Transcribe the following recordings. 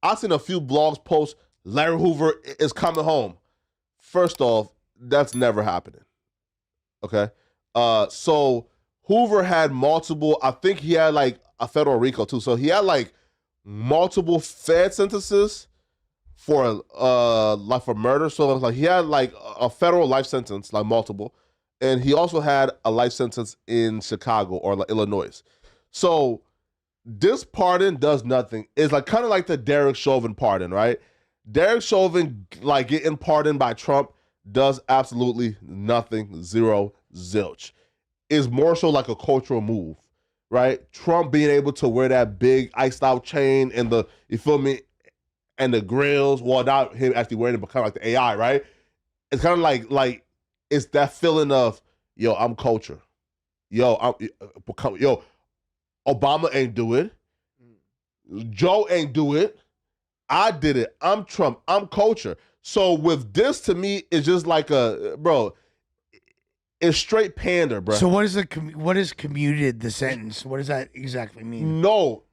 I've seen a few blogs post Larry Hoover is coming home. First off, that's never happening. Okay? So Hoover had multiple, I think he had like a federal RICO too. So he had like multiple Fed sentences for like for murder. So like he had like a federal life sentence, like multiple. And he also had a life sentence in Chicago or like Illinois. So this pardon does nothing. It's like kind of like the Derek Chauvin pardon, right? Derek Chauvin like getting pardoned by Trump does absolutely nothing, zero, zilch. It's more so like a cultural move, right? Trump being able to wear that big iced out chain and the, you feel me, and the grills, well, not him actually wearing it, but kind of like the AI, right? It's kind of like it's that feeling of, yo, I'm culture. Yo, Obama ain't do it. Joe ain't do it. I did it. I'm Trump. I'm culture. So with this, to me, it's just like it's straight pander, bro. So what is commuted the sentence? What does that exactly mean? No.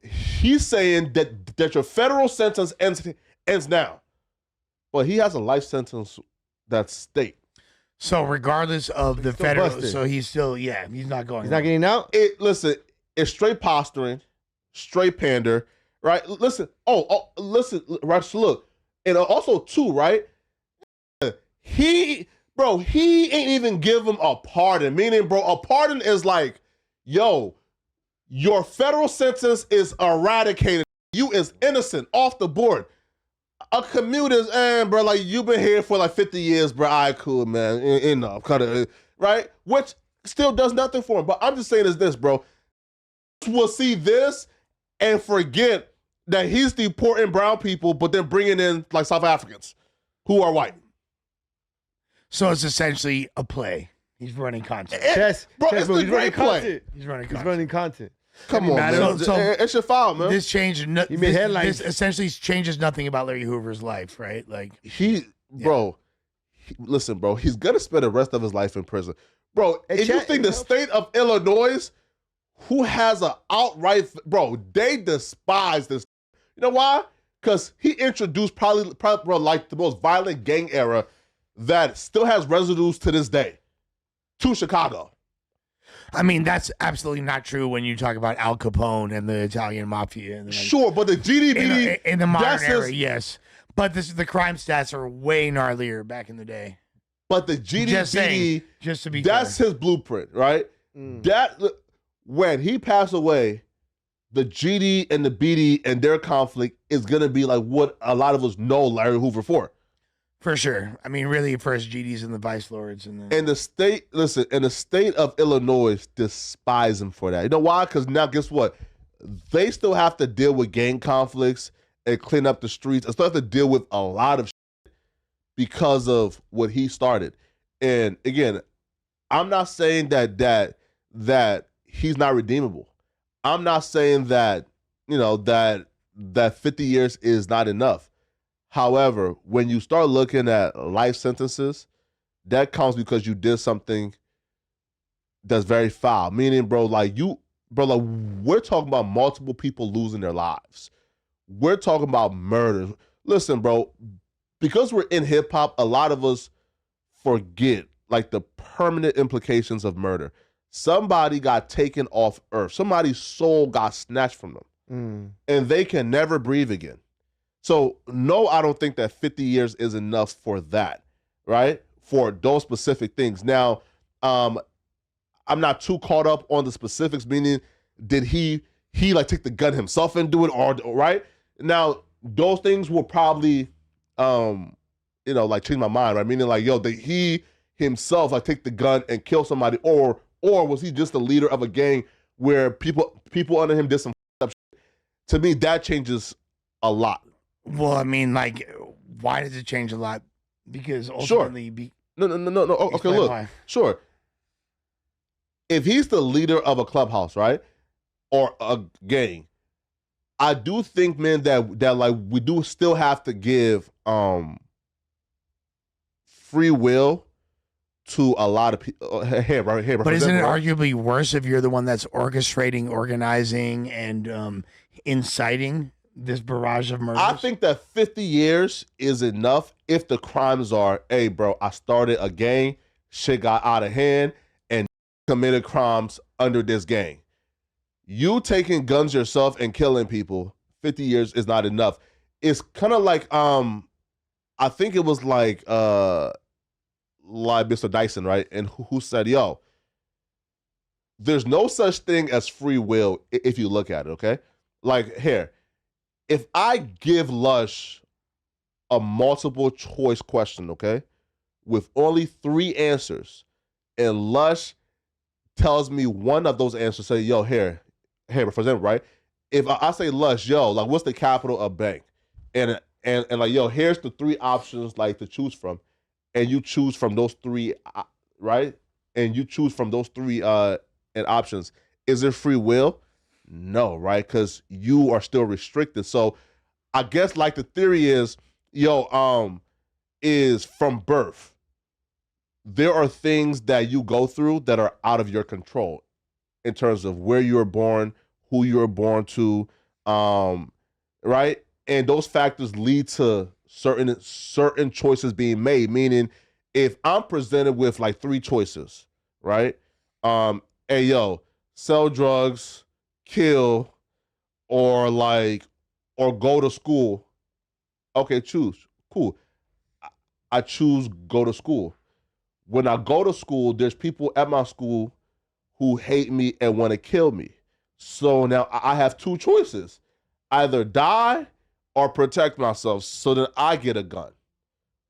He's saying that your federal sentence ends now, but he has a life sentence that's state. So regardless of the federal, busted. so he's still, he's not going. He's not getting out? Listen, it's straight posturing, straight pander, right? Listen, listen, right? So look, and also too, right? He ain't even give him a pardon. Meaning, bro, a pardon is like, yo, your federal sentence is eradicated. You is innocent, off the board. A commute is, bro, like you've been here for like 50 years, bro. All right, cool, man. Enough, kind of, right? Which still does nothing for him. But I'm just saying is this, bro. We'll see this and forget that he's deporting brown people, but then bringing in like South Africans who are white. So it's essentially a play. He's running content. It's the great play. He's running He's content. running content. Come on, man. It's your foul, man. This changed. He made headlines. This essentially changes nothing about Larry Hoover's life, right? Like listen, bro. He's gonna spend the rest of his life in prison, bro. Hey, and you think the state of Illinois, who has an outright, bro, they despise this. You know why? Because he introduced probably, bro, like the most violent gang era that still has residues to this day to Chicago. I mean, that's absolutely not true when you talk about Al Capone and the Italian mafia. And Sure, but the GDP in the modern era, yes. But the crime stats are way gnarlier back in the day. But the GDP, just to be that's fair. his blueprint, right? That when he passed away, the GD and the BD and their conflict is gonna be like what a lot of us know Larry Hoover for. For sure. I mean, really, first GDs and the vice lords, and the state, listen, and the state of Illinois despise him for that. You know why? Because now, guess what? They still have to deal with gang conflicts and clean up the streets. And still have to deal with a lot of shit because of what he started. And again, I'm not saying that he's not redeemable. I'm not saying that that 50 years is not enough. However, when you start looking at life sentences, that comes because you did something that's very foul. Meaning, like we're talking about multiple people losing their lives. We're talking about murder. Listen, bro, because we're in hip hop, a lot of us forget like the permanent implications of murder. Somebody got taken off earth. Somebody's soul got snatched from them, and they can never breathe again. So, no, I don't think that 50 years is enough for that, right? For those specific things. Now, I'm not too caught up on the specifics, meaning did he like take the gun himself and do it, or right? Now, those things will probably, like change my mind, right? Meaning like, yo, did he himself like take the gun and kill somebody, or was he just the leader of a gang where people under him did some up shit? To me, that changes a lot. Well, I mean, like, why does it change a lot? Because ultimately, No. Okay, look, why. Sure. If he's the leader of a clubhouse, right, or a gang, I do think, man, that like we do still have to give free will to a lot of people. Hey, but isn't it arguably worse if you're the one that's orchestrating, organizing, and inciting this barrage of murders? I think that 50 years is enough if the crimes are, hey, bro, I started a gang, shit got out of hand, and committed crimes under this gang. You taking guns yourself and killing people, 50 years is not enough. It's kind of like, I think it was like Mr. Dyson, right? And who said, yo, there's no such thing as free will if you look at it, okay? Like, here, if I give Lush a multiple choice question, okay, with only 3 answers, and Lush tells me one of those answers, say, yo, here, for example, right? If I say, Lush, yo, like, what's the capital of bank? And like, yo, here's the 3 options, like, to choose from, and you choose from those 3, right? And you choose from those 3 and options. Is there free will? No, right? Because you are still restricted. So I guess like the theory is, is from birth, there are things that you go through that are out of your control in terms of where you were born, who you were born to, right? And those factors lead to certain choices being made. Meaning, if I'm presented with like 3 choices, right? Hey, yo, sell drugs, kill, or go to school. Okay, choose. Cool. I choose go to school. When I go to school, there's people at my school who hate me and want to kill me. So now I have 2 choices. Either die or protect myself so that I get a gun.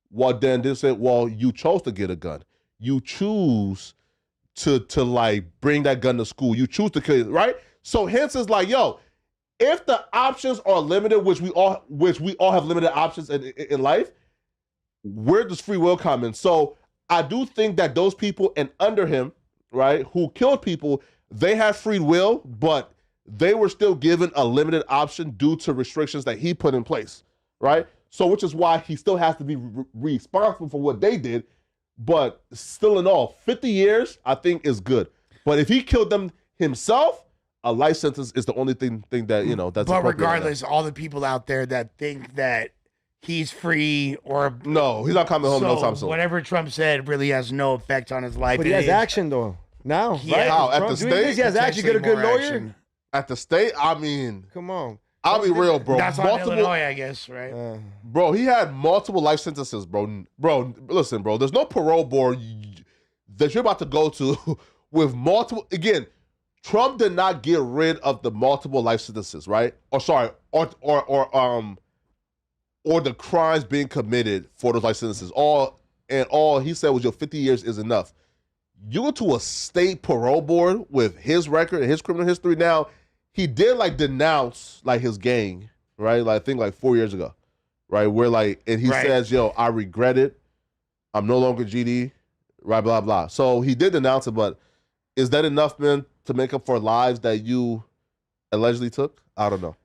Well, then they said, well, you chose to get a gun. You choose to like bring that gun to school. You choose to kill, right? So hence it's like, yo, if the options are limited, which we all have limited options in life, where does free will come in? So I do think that those people and under him, right, who killed people, they had free will, but they were still given a limited option due to restrictions that he put in place, right? So which is why he still has to be responsible for what they did. But still in all, 50 years, I think, is good. But if he killed them himself, a life sentence is the only thing that, that's But regardless, all the people out there that think that he's free or... No, he's not coming home no time soon. Whatever Trump said really has no effect on his life. But he has action, though. Now, right? How? At the state? He has action. Get a good lawyer? Action. At the state? I mean... Come on. I'll be real, bro. That's on Illinois, I guess, right? Bro, he had multiple life sentences, bro. Bro, listen, bro. There's no parole board that you're about to go to with multiple... Again, Trump did not get rid of the multiple life sentences, right? Or sorry, or the crimes being committed for those life sentences. All he said was, your 50 years is enough. You go to a state parole board with his record and his criminal history now. He did like denounce like his gang, right? Like I think like 4 years ago, right? Where like, and he says, yo, I regret it. I'm no longer GD, right? Blah, blah. So he did denounce it, but is that enough, man, to make up for lives that you allegedly took? I don't know.